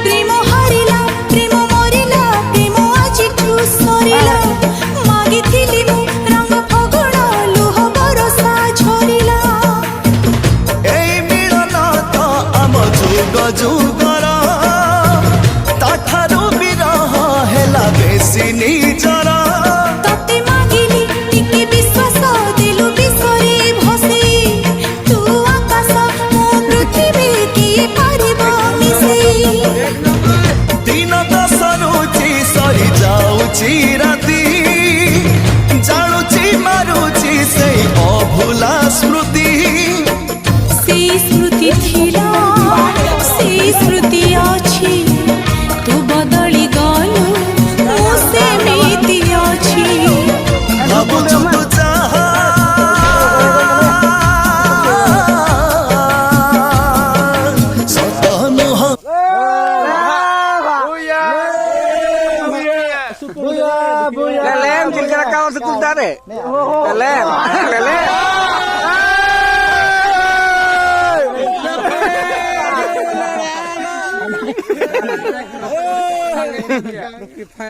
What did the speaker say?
प्रेम हारिला प्रेम मरिला प्रेम आजिठु सरिला मागिथिली मु रंग फगुण लुह बरसा झरिला एई मिलन तो आम जुग जुगर ताठारु बिरह हेला बेसी निजर तते मागिली टिके विश्वास देलु विसरे भसे तू आकाश मो पृथ्वी किए पारिबो मिसे दिन दश रुचि सरी जाउची राति जानुची मारुची से अभुला स्मृति से स्मृति थिला से स्मृति अछि तू बदली गलु मो सेमिति अछि भाबुछु तू चाहा सत नुह Lelem, jika kau sekultar deh. Lelem, lelem.